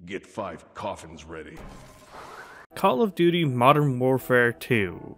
Get 5 coffins ready. Call of Duty Modern Warfare 2.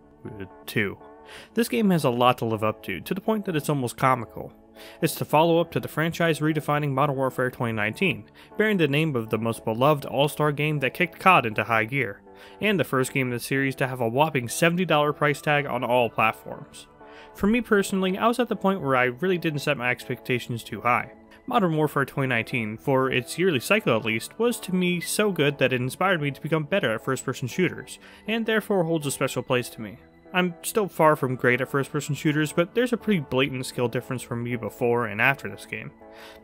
This game has a lot to live up to the point that it's almost comical. It's the follow-up to the franchise redefining Modern Warfare 2019, bearing the name of the most beloved all-star game that kicked COD into high gear, and the first game in the series to have a whopping $70 price tag on all platforms. For me personally, I was at the point where I really didn't set my expectations too high. Modern Warfare 2019, for its yearly cycle at least, was to me so good that it inspired me to become better at first-person shooters, and therefore holds a special place to me. I'm still far from great at first-person shooters, but there's a pretty blatant skill difference from me before and after this game.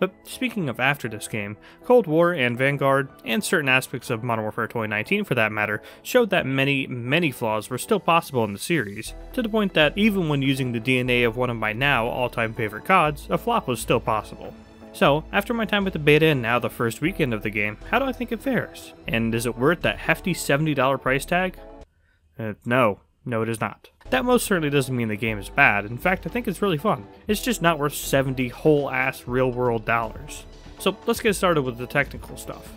But speaking of after this game, Cold War and Vanguard, and certain aspects of Modern Warfare 2019 for that matter, showed that many flaws were still possible in the series, to the point that even when using the DNA of one of my now all-time favorite CODs, a flop was still possible. So, after my time with the beta and now the first weekend of the game, how do I think it fares? And is it worth that hefty $70 price tag? No, it is not. That most certainly doesn't mean the game is bad. In fact, I think it's really fun. It's just not worth 70 whole-ass real-world dollars. So let's get started with the technical stuff.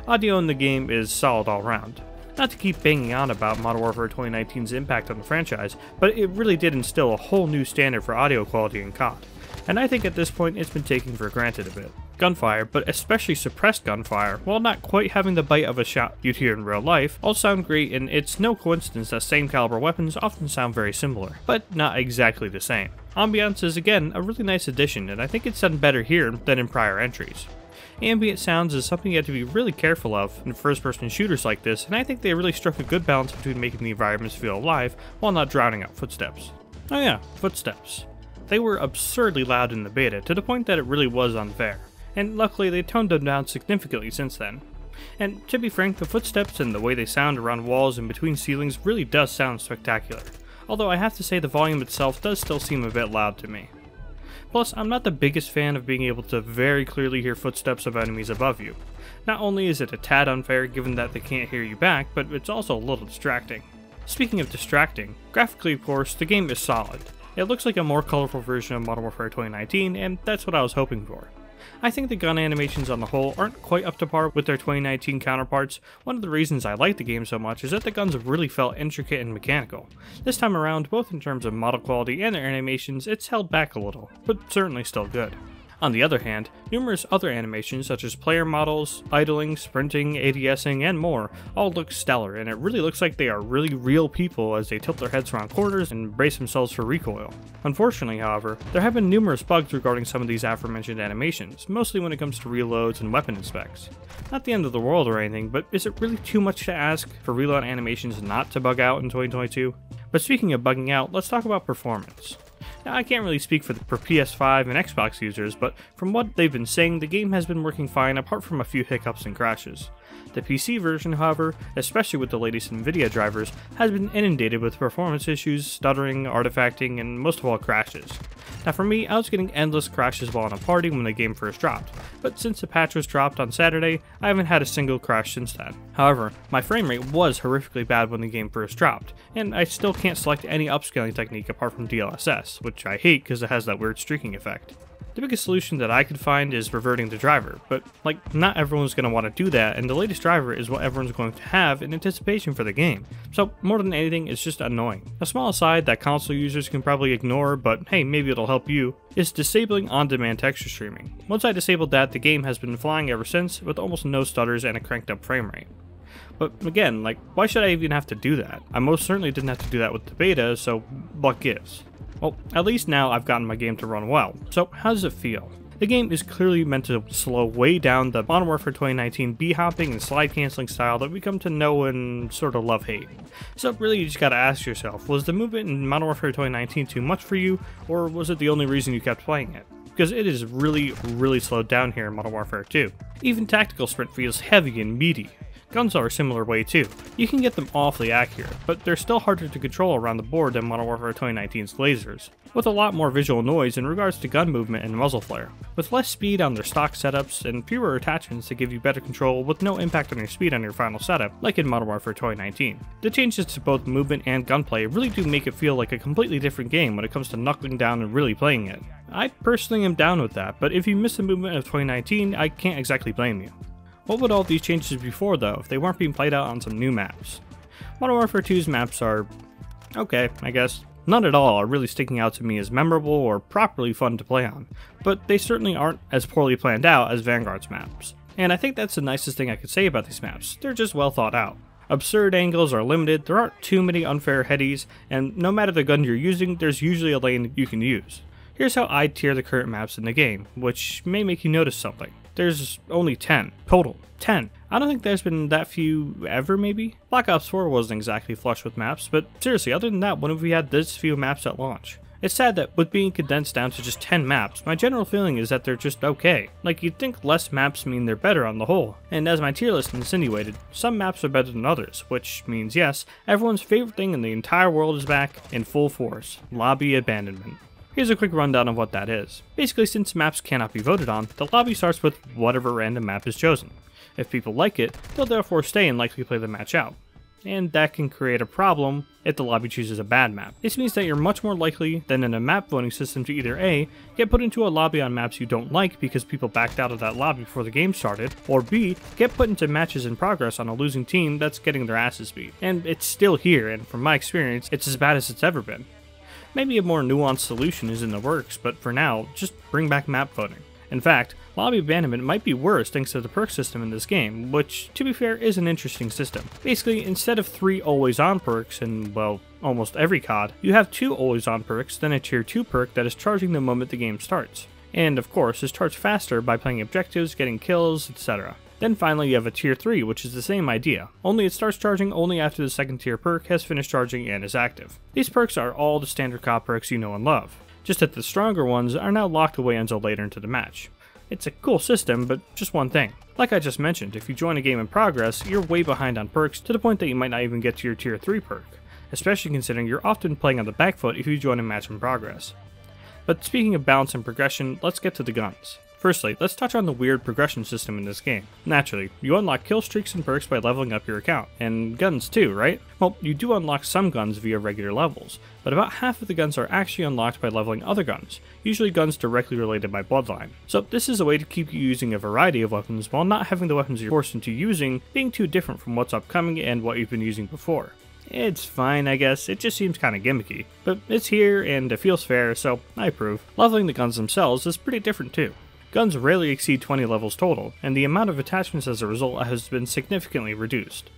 Audio in the game is solid all around. Not to keep banging on about Modern Warfare 2019's impact on the franchise, but it really did instill a whole new standard for audio quality in COD. And I think at this point it's been taken for granted a bit. Gunfire, but especially suppressed gunfire, while not quite having the bite of a shot you'd hear in real life, all sound great, and it's no coincidence that same caliber weapons often sound very similar, but not exactly the same. Ambiance is again a really nice addition, and I think it's done better here than in prior entries. Ambient sounds is something you have to be really careful of in first-person shooters like this, and I think they really struck a good balance between making the environments feel alive while not drowning out footsteps. Oh yeah, footsteps. They were absurdly loud in the beta, to the point that it really was unfair, and luckily they toned them down significantly since then. And to be frank, the footsteps and the way they sound around walls and between ceilings really does sound spectacular, although I have to say the volume itself does still seem a bit loud to me. Plus, I'm not the biggest fan of being able to very clearly hear footsteps of enemies above you. Not only is it a tad unfair given that they can't hear you back, but it's also a little distracting. Speaking of distracting, graphically of course, the game is solid. It looks like a more colorful version of Modern Warfare 2019, and that's what I was hoping for. I think the gun animations on the whole aren't quite up to par with their 2019 counterparts. One of the reasons I like the game so much is that the guns really felt intricate and mechanical. This time around, both in terms of model quality and their animations, it's held back a little, but certainly still good. On the other hand, numerous other animations such as player models, idling, sprinting, ADSing, and more all look stellar, and it really looks like they are really real people as they tilt their heads around corners and brace themselves for recoil. Unfortunately, however, there have been numerous bugs regarding some of these aforementioned animations, mostly when it comes to reloads and weapon specs. Not the end of the world or anything, but is it really too much to ask for reload animations not to bug out in 2022? But speaking of bugging out, let's talk about performance. Now, I can't really speak for PS5 and Xbox users, but from what they've been saying, the game has been working fine apart from a few hiccups and crashes. The PC version, however, especially with the latest Nvidia drivers, has been inundated with performance issues, stuttering, artifacting, and most of all crashes. Now for me, I was getting endless crashes while in a party when the game first dropped, but since the patch was dropped on Saturday, I haven't had a single crash since then. However, my frame rate was horrifically bad when the game first dropped, and I still can't select any upscaling technique apart from DLSS, which I hate because it has that weird streaking effect. The biggest solution that I could find is reverting the driver, but not everyone's going to want to do that, and the latest driver is what everyone's going to have in anticipation for the game. So more than anything, it's just annoying. A small aside that console users can probably ignore, but hey, maybe it'll help you, is disabling on-demand texture streaming. Once I disabled that, the game has been flying ever since, with almost no stutters and a cranked up frame rate. But again, why should I even have to do that? I most certainly didn't have to do that with the beta, so what gives? Well, at least now I've gotten my game to run well, so how does it feel? The game is clearly meant to slow way down the Modern Warfare 2019 B-hopping and slide cancelling style that we come to know and sort of love-hate. So really you just gotta ask yourself, was the movement in Modern Warfare 2019 too much for you, or was it the only reason you kept playing it? Because it is really slowed down here in Modern Warfare 2. Even tactical sprint feels heavy and meaty. Guns are a similar way too. You can get them awfully accurate, but they're still harder to control around the board than Modern Warfare 2019's lasers, with a lot more visual noise in regards to gun movement and muzzle flare, with less speed on their stock setups and fewer attachments to give you better control with no impact on your speed on your final setup, like in Modern Warfare 2019. The changes to both movement and gunplay really do make it feel like a completely different game when it comes to knuckling down and really playing it. I personally am down with that, but if you miss the movement of 2019, I can't exactly blame you. What would all these changes be for though if they weren't being played out on some new maps? Modern Warfare 2's maps are okay, I guess. None at all are really sticking out to me as memorable or properly fun to play on, but they certainly aren't as poorly planned out as Vanguard's maps. And I think that's the nicest thing I could say about these maps, they're just well thought out. Absurd angles are limited, there aren't too many unfair headies, and no matter the gun you're using, there's usually a lane you can use. Here's how I tier the current maps in the game, which may make you notice something. There's only 10. Total. 10. I don't think there's been that few ever, maybe? Black Ops 4 wasn't exactly flush with maps, but seriously, other than that, when have we had this few maps at launch? It's sad that with being condensed down to just 10 maps, my general feeling is that they're just okay. Like, you'd think less maps mean they're better on the whole, and as my tier list insinuated, some maps are better than others, which means yes, everyone's favorite thing in the entire world is back in full force: lobby abandonment. Here's a quick rundown of what that is. Basically, since maps cannot be voted on, the lobby starts with whatever random map is chosen. If people like it, they'll therefore stay and likely play the match out. And that can create a problem if the lobby chooses a bad map. This means that you're much more likely than in a map voting system to either A, get put into a lobby on maps you don't like because people backed out of that lobby before the game started, or B, get put into matches in progress on a losing team that's getting their asses beat. And it's still here, and from my experience, it's as bad as it's ever been. Maybe a more nuanced solution is in the works, but for now, just bring back map voting. In fact, lobby abandonment might be worse thanks to the perk system in this game, which, to be fair, is an interesting system. Basically, instead of 3 always-on perks in, well, almost every COD, you have 2 always-on perks, then a tier 2 perk that is charging the moment the game starts. And, of course, is charged faster by playing objectives, getting kills, etc. Then finally you have a tier 3, which is the same idea, only it starts charging only after the second tier perk has finished charging and is active. These perks are all the standard COD perks you know and love, just that the stronger ones are now locked away until later into the match. It's a cool system, but just one thing. Like I just mentioned, if you join a game in progress, you're way behind on perks to the point that you might not even get to your tier 3 perk, especially considering you're often playing on the back foot if you join a match in progress. But speaking of balance and progression, let's get to the guns. Firstly, let's touch on the weird progression system in this game. Naturally, you unlock kill streaks and perks by leveling up your account, and guns too, right? Well, you do unlock some guns via regular levels, but about half of the guns are actually unlocked by leveling other guns, usually guns directly related by bloodline. So this is a way to keep you using a variety of weapons while not having the weapons you're forced into using being too different from what's upcoming and what you've been using before. It's fine, I guess, it just seems kinda gimmicky, but it's here and it feels fair, so I approve. Leveling the guns themselves is pretty different too. Guns rarely exceed 20 levels total, and the amount of attachments as a result has been significantly reduced.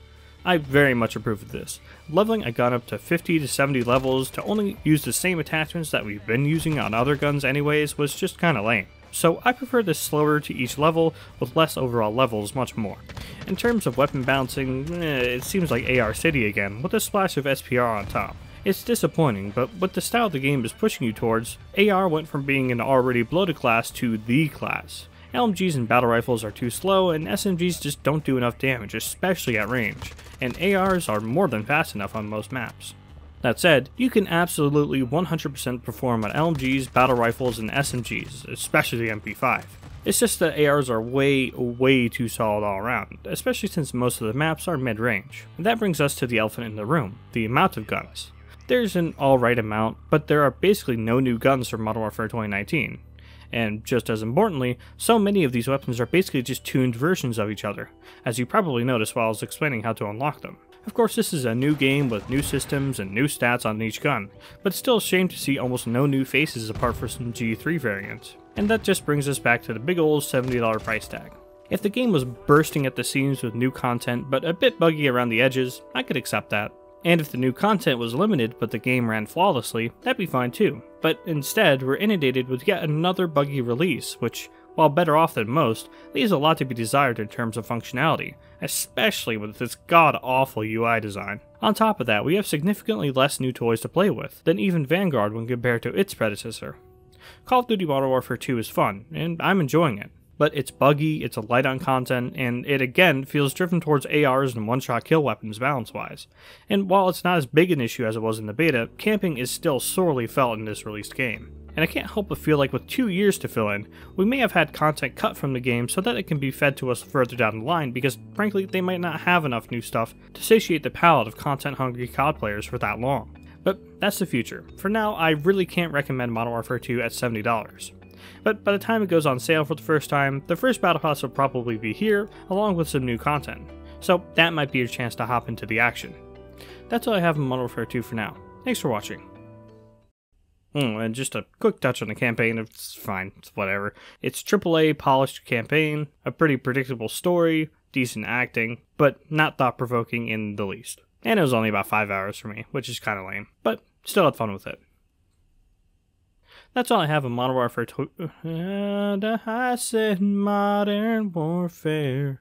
I very much approve of this. Leveling a gun up to 50 to 70 levels to only use the same attachments that we've been using on other guns anyways was just kinda lame. So I prefer this slower to each level with less overall levels much more. In terms of weapon balancing, it seems like AR City again, with a splash of SPR on top. It's disappointing, but with the style the game is pushing you towards, AR went from being an already bloated class to the class. LMGs and battle rifles are too slow, and SMGs just don't do enough damage, especially at range, and ARs are more than fast enough on most maps. That said, you can absolutely 100% perform on LMGs, battle rifles, and SMGs, especially the MP5. It's just that ARs are way too solid all around, especially since most of the maps are mid-range. And that brings us to the elephant in the room, the amount of guns. There's an alright amount, but there are basically no new guns for Modern Warfare 2019. And just as importantly, so many of these weapons are basically just tuned versions of each other, as you probably noticed while I was explaining how to unlock them. Of course, this is a new game with new systems and new stats on each gun, but it's still a shame to see almost no new faces apart from some G3 variants. And that just brings us back to the big old $70 price tag. If the game was bursting at the seams with new content but a bit buggy around the edges, I could accept that. And if the new content was limited but the game ran flawlessly, that'd be fine too. But instead, we're inundated with yet another buggy release, which, while better off than most, leaves a lot to be desired in terms of functionality, especially with its god-awful UI design. On top of that, we have significantly less new toys to play with than even Vanguard when compared to its predecessor. Call of Duty Modern Warfare 2 is fun, and I'm enjoying it. But it's buggy, it's a light on content, and it again feels driven towards ARs and one-shot kill weapons balance-wise. And while it's not as big an issue as it was in the beta, camping is still sorely felt in this released game. And I can't help but feel like with 2 years to fill in, we may have had content cut from the game so that it can be fed to us further down the line because frankly they might not have enough new stuff to satiate the palate of content-hungry COD players for that long. But that's the future. For now, I really can't recommend Modern Warfare 2 at $70. But by the time it goes on sale for the first time, the first Battle Pass will probably be here, along with some new content. So that might be your chance to hop into the action. That's all I have in Modern Warfare 2 for now. Thanks for watching. And just a quick touch on the campaign, it's fine, it's whatever. It's AAA polished campaign, a pretty predictable story, decent acting, but not thought-provoking in the least. And it was only about 5 hours for me, which is kind of lame, but still had fun with it. That's all I have in Modern Warfare 2. And I said Modern Warfare.